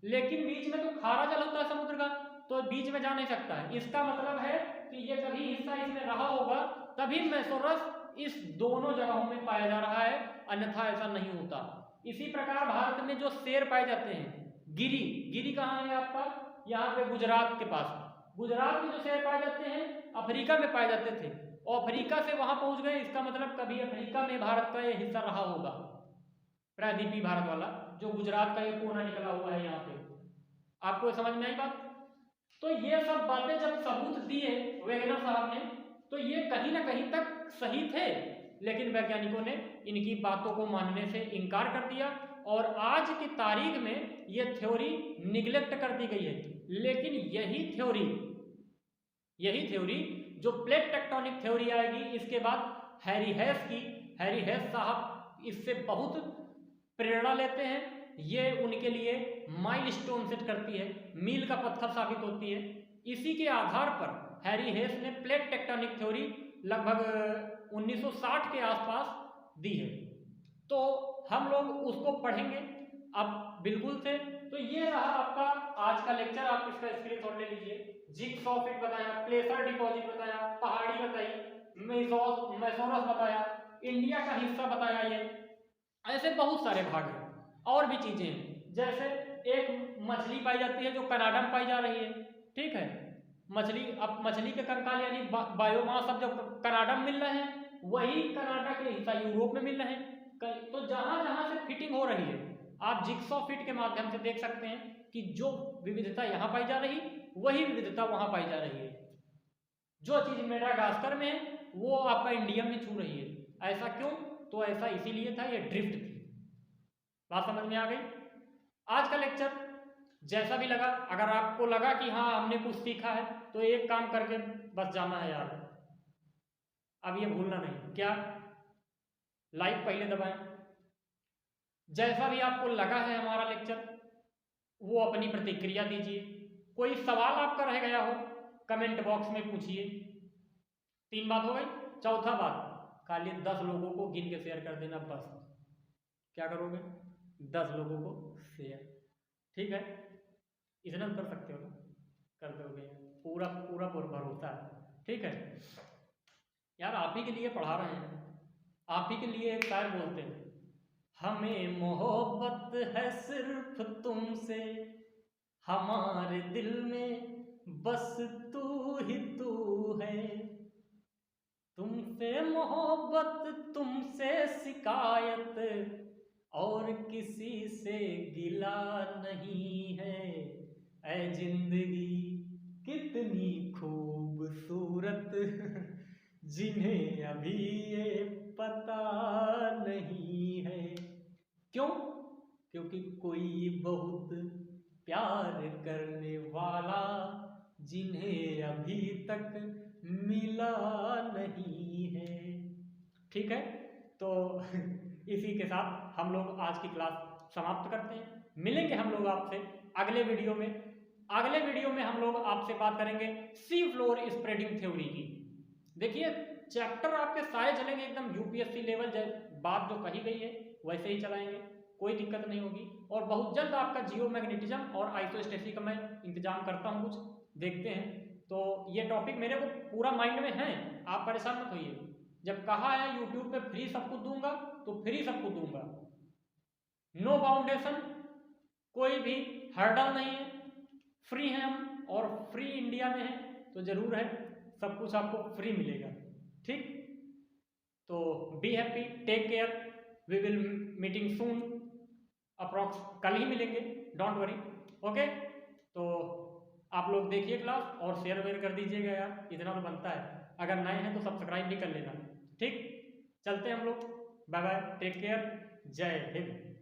लेकिन बीच में तो खारा जल होता है समुद्र का, तो बीच में जा नहीं सकता है। इसका मतलब है कि ये कभी हिस्सा इसमें रहा होगा, तभी मैसोरस इस दोनों जगहों में पाया जा रहा है, अन्यथा ऐसा नहीं होता। इसी प्रकार भारत में जो शेर पाए जाते हैं, गिरी, गिरी कहाँ है आपका, यहाँ पे गुजरात के पास। गुजरात में जो शेर पाए जाते हैं अफ्रीका में पाए जाते थे, और अफ्रीका से वहां पहुंच गए, इसका मतलब कभी अफ्रीका में भारत का ये हिस्सा रहा होगा, प्रायद्वीपीय भारत वाला, जो गुजरात का ये कोना निकला हुआ है यहाँ पे। आपको समझ में आई बात। तो ये सब बातें जब सबूत दिए वेगनर साहब ने, तो ये कहीं ना कहीं तक सही थे, लेकिन वैज्ञानिकों ने इनकी बातों को मानने से इनकार कर दिया, और आज की तारीख में ये थ्योरी निगलेक्ट कर दी गई है। लेकिन यही थ्योरी जो प्लेट टेक्टोनिक थ्योरी आएगी इसके बाद हैरी हेस की, हैरी हेस साहब इससे बहुत प्रेरणा लेते हैं, ये उनके लिए माइलस्टोन सेट करती है, मील का पत्थर साबित होती है। इसी के आधार पर हैरी हेस ने प्लेट टेक्टोनिक थ्योरी लगभग 1960 के आसपास दी है। तो हम लोग उसको पढ़ेंगे अब बिल्कुल से। तो ये रहा आपका आज का लेक्चर, आप इसका स्क्रीनशॉट ले लीजिए। जिग्स ऑफ इट बताया, प्लेसर डिपॉजिट बताया, पहाड़ी बताई, मैसोरस बताया, इंडिया का हिस्सा बताया, ये ऐसे बहुत सारे भाग हैं, और भी चीजें हैं। जैसे एक मछली पाई जाती है जो कनाडा में पाई जा रही है, ठीक है, मछली, अब मछली के कंकाल यानी बायोमास अब जब कनाडा में मिल रहे हैं, वही कनाडा के हिस्सा यूरोप में मिल रहे हैं। तो जहां जहां से फिटिंग हो रही है, आप जिग्सॉ फिट के माध्यम से देख सकते हैं कि जो विविधता यहाँ पाई जा रही, वही विविधता वहां पाई जा रही है। जो चीज मेडागास्कर में है वो आपका इंडिया में छू रही है। ऐसा क्यों? तो ऐसा इसीलिए था, ये ड्रिफ्ट थी। बात समझ में आ गई। आज का लेक्चर जैसा भी लगा, अगर आपको लगा कि हाँ हमने कुछ सीखा है, तो एक काम करके बस जाना है यार, अब ये भूलना नहीं, क्या, लाइक पहले दबाएं। जैसा भी आपको लगा है हमारा लेक्चर, वो अपनी प्रतिक्रिया दीजिए। कोई सवाल आपका रह गया हो कमेंट बॉक्स में पूछिए। 3 बात हो गई। चौथा बात, खाली 10 लोगों को गिन के शेयर कर देना, बस। क्या करोगे? 10 लोगों को शेयर, ठीक है, इतना कर सकते हो ना, कर दोगे, पूरा पूरा भरोसा है, ठीक है यार। आप ही के लिए पढ़ा रहे हैं, आप ही के लिए एक शायर बोलते हैं, हमें मोहब्बत है सिर्फ तुमसे, हमारे दिल में बस तू ही तू है, तुमसे मोहब्बत तुमसे शिकायत और किसी से गिला नहीं है। ऐ जिंदगी कितनी खूबसूरत जिन्हें अभी ये पता नहीं है। क्यों? क्योंकि कोई बहुत प्यार करने वाला जिन्हें अभी तक मिला नहीं है। ठीक है, तो इसी के साथ हम लोग आज की क्लास समाप्त करते हैं। मिलेंगे हम लोग आपसे अगले वीडियो में। अगले वीडियो में हम लोग आपसे बात करेंगे सी फ्लोर स्प्रेडिंग थ्योरी की। देखिए चैप्टर आपके सारे चलेंगे एकदम यूपीएससी लेवल, बात जो कही गई है वैसे ही चलाएंगे, कोई दिक्कत नहीं होगी। और बहुत जल्द आपका जियोमैग्नेटिज्म और आइसोस्टेसी का मैं इंतजाम करता हूँ, कुछ देखते हैं। तो ये टॉपिक मेरे को पूरा माइंड में है, आप परेशान मत होइए। जब कहा है यूट्यूब पे फ्री सब कुछ दूंगा तो फ्री सब कुछ दूंगा, नो बाउंडेशन, कोई भी हर्डल नहीं है, फ्री हैं हम और फ्री इंडिया में है, तो जरूर है सब कुछ आपको फ्री मिलेगा। ठीक, तो be happy, take care, we will meeting soon, approx कल ही मिलेंगे, डोंट वरी। ओके, तो आप लोग देखिए क्लास और शेयर वेयर कर दीजिएगा यार, इतना तो बनता है। अगर नए हैं तो सब्सक्राइब भी कर लेना। ठीक, चलते हैं हम लोग, बाय बाय, टेक केयर, जय हिंद।